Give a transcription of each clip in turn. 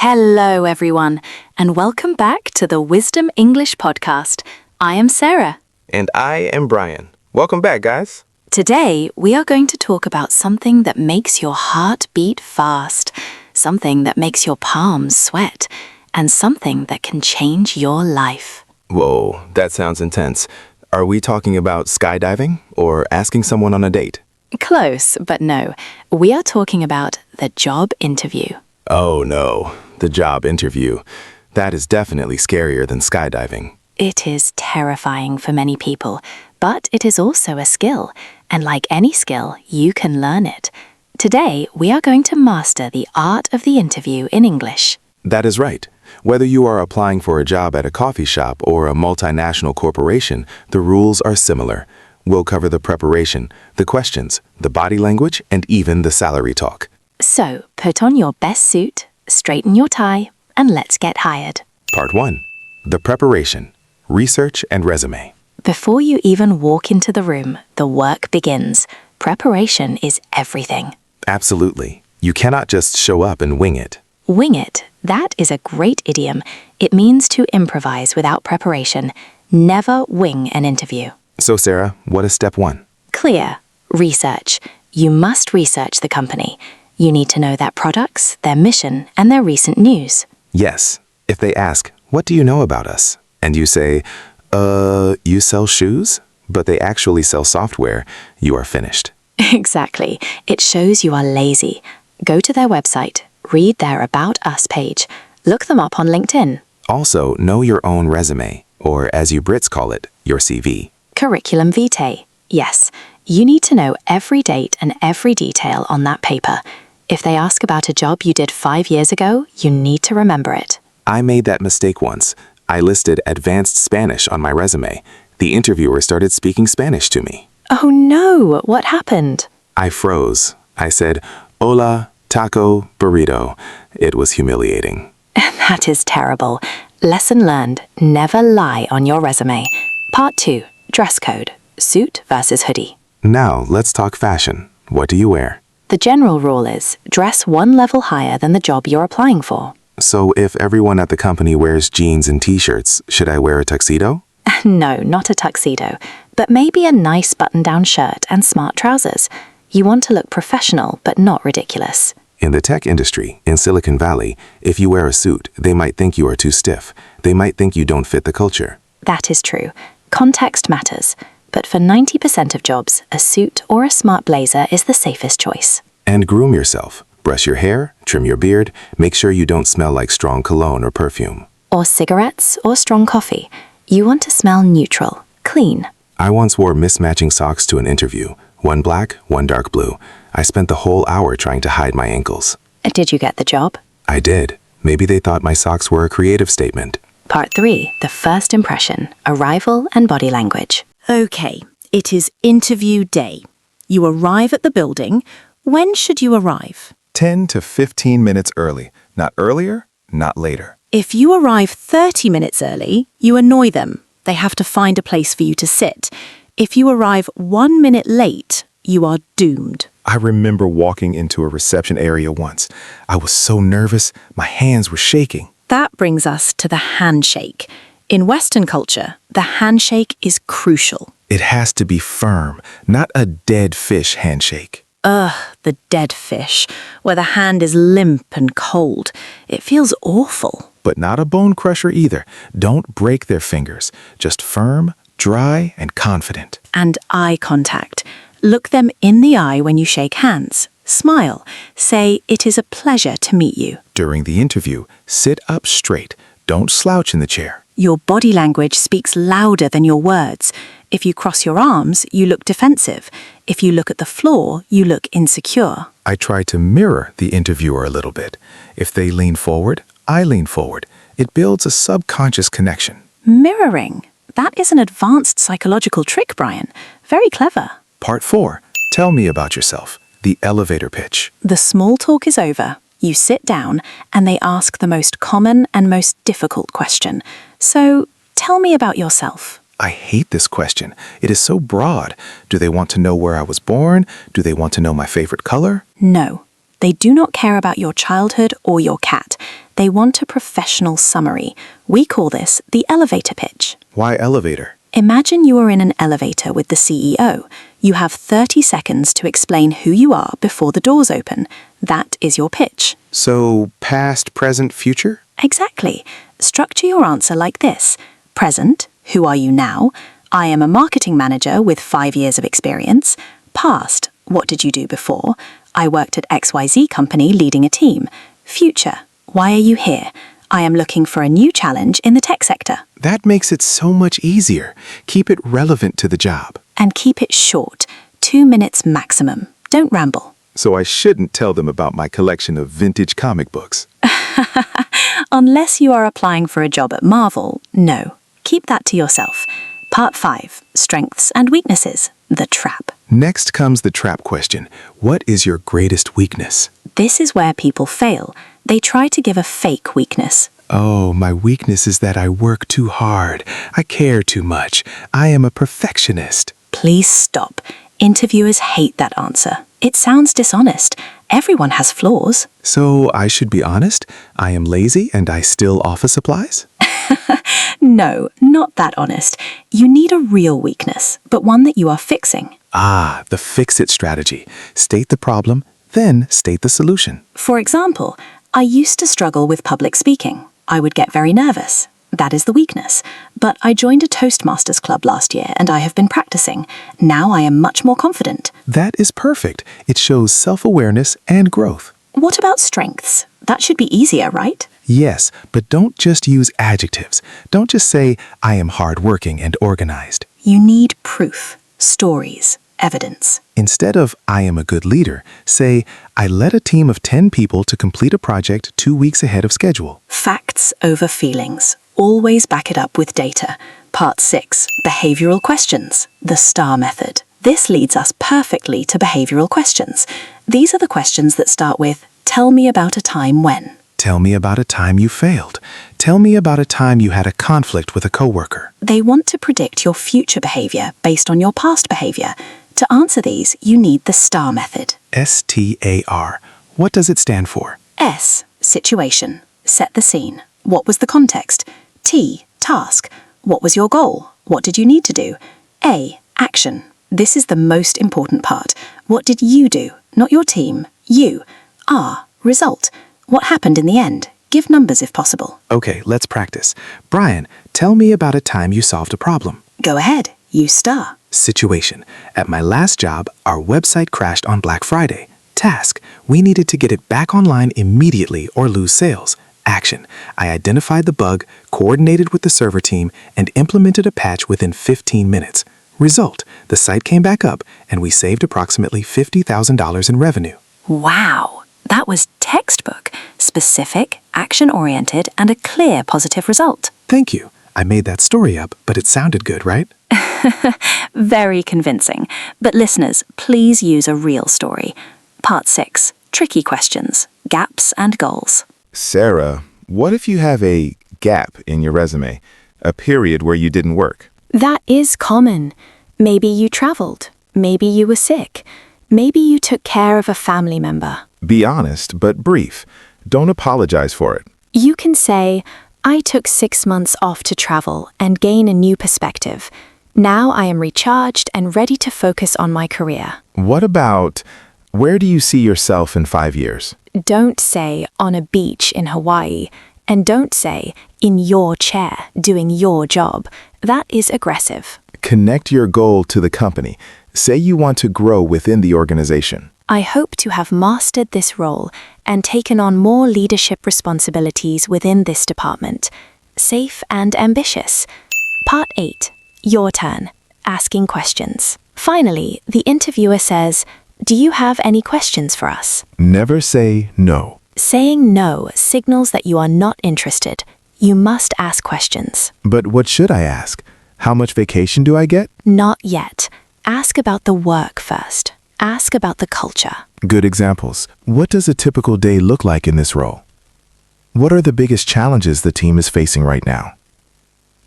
Hello, everyone, and welcome back to the Wisdom English podcast. I am Sarah. And I am Brian. Welcome back, guys. Today, we are going to talk about something that makes your heart beat fast, something that makes your palms sweat, and something that can change your life. Whoa, that sounds intense. Are we talking about skydiving or asking someone on a date? Close, but no. We are talking about the job interview. Oh no, the job interview. That is definitely scarier than skydiving. It is terrifying for many people, but it is also a skill, and like any skill, you can learn it. Today, we are going to master the art of the interview in English. That is right. Whether you are applying for a job at a coffee shop or a multinational corporation, the rules are similar. We'll cover the preparation, the questions, the body language, and even the salary talk. So, put on your best suit, straighten your tie, and let's get hired. Part 1. The preparation, research, and resume. Before you even walk into the room, the work begins. Preparation is everything. Absolutely. You cannot just show up and wing it. Wing it. That is a great idiom. It means to improvise without preparation. Never wing an interview. So, Sarah, what is step 1? Clear. Research. You must research the company. You need to know their products, their mission, and their recent news. Yes. If they ask, what do you know about us? And you say, you sell shoes? But they actually sell software, you are finished. Exactly. It shows you are lazy. Go to their website, read their About Us page, look them up on LinkedIn. Also, know your own resume, or as you Brits call it, your CV. Curriculum vitae. Yes, you need to know every date and every detail on that paper. If they ask about a job you did 5 years ago, you need to remember it. I made that mistake once. I listed advanced Spanish on my resume. The interviewer started speaking Spanish to me. Oh no, what happened? I froze. I said, hola, taco, burrito. It was humiliating. That is terrible. Lesson learned, never lie on your resume. Part 2, dress code, suit versus hoodie. Now, let's talk fashion. What do you wear? The general rule is dress one level higher than the job you're applying for. So if everyone at the company wears jeans and t-shirts, should I wear a tuxedo? No, not a tuxedo, but maybe a nice button-down shirt and smart trousers. You want to look professional, but not ridiculous. In the tech industry, in Silicon Valley, if you wear a suit, they might think you are too stiff. They might think you don't fit the culture. That is true. Context matters. But for 90% of jobs, a suit or a smart blazer is the safest choice. And groom yourself. Brush your hair, trim your beard, make sure you don't smell like strong cologne or perfume. Or cigarettes or strong coffee. You want to smell neutral, clean. I once wore mismatching socks to an interview. One black, one dark blue. I spent the whole hour trying to hide my ankles. Did you get the job? I did. Maybe they thought my socks were a creative statement. Part 3, the first impression, arrival and body language. Okay, it is interview day. You arrive at the building. When should you arrive? 10 to 15 minutes early. Not earlier, not later. If you arrive 30 minutes early, you annoy them. They have to find a place for you to sit. If you arrive 1 minute late, you are doomed. I remember walking into a reception area once. I was so nervous, my hands were shaking. That brings us to the handshake. In Western culture, the handshake is crucial. It has to be firm, not a dead fish handshake. The dead fish, where the hand is limp and cold. It feels awful. But not a bone crusher either. Don't break their fingers. Just firm, dry, and confident. And eye contact. Look them in the eye when you shake hands. Smile. Say, it is a pleasure to meet you. During the interview, sit up straight. Don't slouch in the chair. Your body language speaks louder than your words. If you cross your arms, you look defensive. If you look at the floor, you look insecure. I try to mirror the interviewer a little bit. If they lean forward, I lean forward. It builds a subconscious connection. Mirroring. That is an advanced psychological trick, Brian. Very clever. Part 4. Tell me about yourself. The elevator pitch. The small talk is over. You sit down, and they ask the most common and most difficult question. So, tell me about yourself. I hate this question. It is so broad. Do they want to know where I was born? Do they want to know my favorite color? No. They do not care about your childhood or your cat. They want a professional summary. We call this the elevator pitch. Why elevator? Imagine you are in an elevator with the CEO. You have 30 seconds to explain who you are before the doors open. That is your pitch. So, past, present, future? Exactly. Structure your answer like this. Present, who are you now? I am a marketing manager with 5 years of experience. Past, what did you do before? I worked at XYZ company leading a team. Future, why are you here? I am looking for a new challenge in the tech sector. That makes it so much easier. Keep it relevant to the job. And keep it short, 2 minutes maximum. Don't ramble. So I shouldn't tell them about my collection of vintage comic books. Unless you are applying for a job at Marvel, no. Keep that to yourself. Part 5, Strengths and Weaknesses, the trap. Next comes the trap question. What is your greatest weakness? This is where people fail. They try to give a fake weakness. Oh, my weakness is that I work too hard. I care too much. I am a perfectionist. Please stop. Interviewers hate that answer. It sounds dishonest. Everyone has flaws. So I should be honest? I am lazy and I steal office supplies? No, not that honest. You need a real weakness, but one that you are fixing. Ah, the fix-it strategy. State the problem, then state the solution. For example, I used to struggle with public speaking. I would get very nervous. That is the weakness. But I joined a Toastmasters club last year and I have been practicing. Now I am much more confident. That is perfect. It shows self-awareness and growth. What about strengths? That should be easier, right? Yes, but don't just use adjectives. Don't just say, I am hardworking and organized. You need proof, stories, evidence. Instead of, I am a good leader, say, I led a team of 10 people to complete a project 2 weeks ahead of schedule. Facts over feelings. Always back it up with data. Part 6, Behavioral Questions, the STAR method. This leads us perfectly to behavioral questions. These are the questions that start with, tell me about a time when. Tell me about a time you failed. Tell me about a time you had a conflict with a coworker. They want to predict your future behavior based on your past behavior. To answer these, you need the STAR method. STAR. What does it stand for? S, situation. Set the scene. What was the context? T, task. What was your goal? What did you need to do? A, action. This is the most important part. What did you do? Not your team. You. R, result. What happened in the end? Give numbers if possible. Okay, let's practice. Brian, tell me about a time you solved a problem. Go ahead. Use STAR. Situation. At my last job, our website crashed on Black Friday. Task. We needed to get it back online immediately or lose sales. Action. I identified the bug, coordinated with the server team, and implemented a patch within 15 minutes. Result. The site came back up, and we saved approximately $50,000 in revenue. Wow. That was textbook, specific, action-oriented, and a clear positive result. Thank you. I made that story up, but it sounded good, right? Very convincing. But listeners, please use a real story. Part 6, Tricky Questions, Gaps and Goals. Sarah, what if you have a gap in your resume, a period where you didn't work? That is common. Maybe you traveled. Maybe you were sick. Maybe you took care of a family member. Be honest, but brief. Don't apologize for it. You can say, I took 6 months off to travel and gain a new perspective. Now I am recharged and ready to focus on my career. What about, where do you see yourself in 5 years? Don't say on a beach in Hawaii, and don't say in your chair doing your job. That is aggressive. Connect your goal to the company. Say you want to grow within the organization. I hope to have mastered this role and taken on more leadership responsibilities within this department. Safe and ambitious. Part 8. Your turn. Asking questions. Finally, the interviewer says, do you have any questions for us? Never say no. Saying no signals that you are not interested. You must ask questions. But what should I ask? How much vacation do I get? Not yet. Ask about the work first. Ask about the culture. Good examples. What does a typical day look like in this role? What are the biggest challenges the team is facing right now?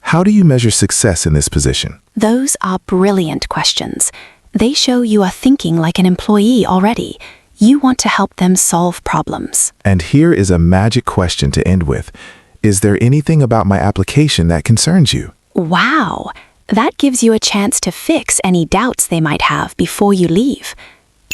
How do you measure success in this position? Those are brilliant questions. They show you are thinking like an employee already. You want to help them solve problems. And here is a magic question to end with. Is there anything about my application that concerns you? Wow! That gives you a chance to fix any doubts they might have before you leave.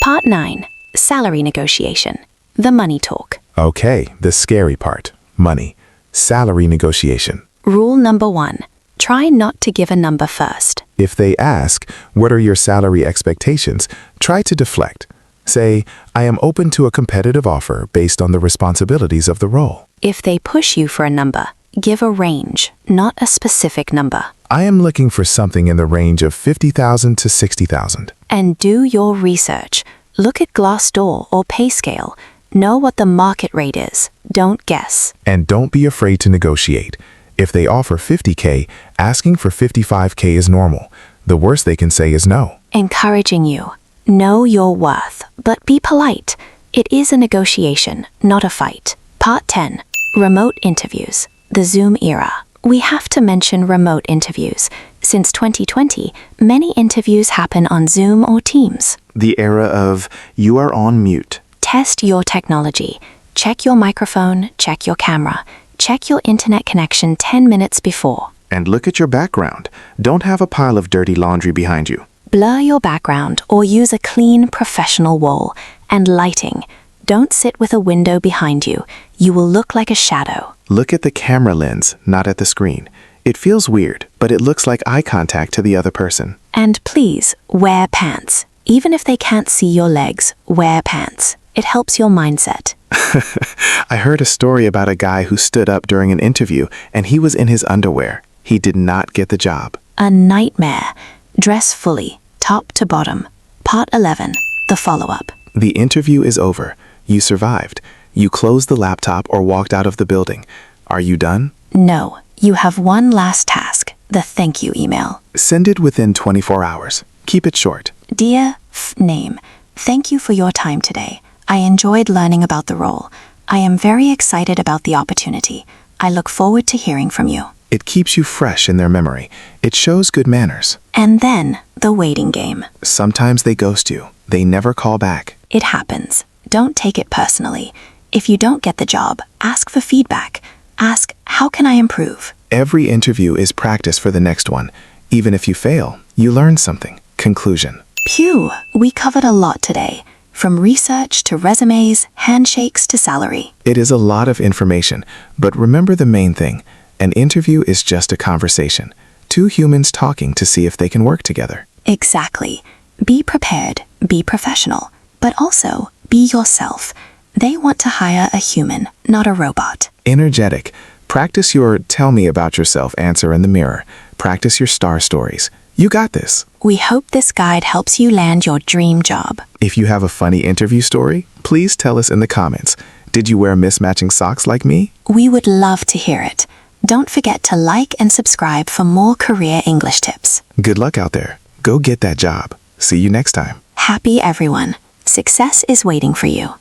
Part 9. Salary negotiation. The money talk. Okay, the scary part. Money. Salary negotiation. Rule number 1. Try not to give a number first. If they ask, what are your salary expectations? Try to deflect. Say, I am open to a competitive offer based on the responsibilities of the role. If they push you for a number, give a range, not a specific number. I am looking for something in the range of 50,000 to 60,000. And do your research. Look at Glassdoor or PayScale. Know what the market rate is. Don't guess. And don't be afraid to negotiate. If they offer 50K, asking for 55K is normal. The worst they can say is no. Encouraging you. Know your worth, but be polite. It is a negotiation, not a fight. Part 10. Remote interviews. The Zoom era. We have to mention remote interviews. Since 2020, many interviews happen on Zoom or Teams. The era of you are on mute. Test your technology. Check your microphone, check your camera, check your internet connection 10 minutes before. And look at your background. Don't have a pile of dirty laundry behind you. Blur your background or use a clean, professional wall. And lighting. Don't sit with a window behind you. You will look like a shadow. Look at the camera lens, not at the screen. It feels weird, but it looks like eye contact to the other person. And please, wear pants. Even if they can't see your legs, wear pants. It helps your mindset. I heard a story about a guy who stood up during an interview and he was in his underwear. He did not get the job. A nightmare. Dress fully, top to bottom. Part 11. The follow-up. The interview is over. You survived. You closed the laptop or walked out of the building. Are you done? No, you have one last task. The thank you email. Send it within 24 hours. Keep it short. Dear name, thank you for your time today. I enjoyed learning about the role. I am very excited about the opportunity. I look forward to hearing from you. It keeps you fresh in their memory. It shows good manners. And then, the waiting game. Sometimes they ghost you. They never call back. It happens. Don't take it personally. If you don't get the job, ask for feedback. Ask, how can I improve? Every interview is practice for the next one. Even if you fail, you learn something. Conclusion. Phew, we covered a lot today. From research to resumes, handshakes to salary. It is a lot of information, but remember the main thing. An interview is just a conversation. Two humans talking to see if they can work together. Exactly. Be prepared, be professional, but also be yourself. They want to hire a human, not a robot. Energetic. Practice your tell me about yourself answer in the mirror. Practice your star stories. You got this. We hope this guide helps you land your dream job. If you have a funny interview story, please tell us in the comments. Did you wear mismatching socks like me? We would love to hear it. Don't forget to like and subscribe for more career English tips. Good luck out there. Go get that job. See you next time. Happy everyone. Success is waiting for you.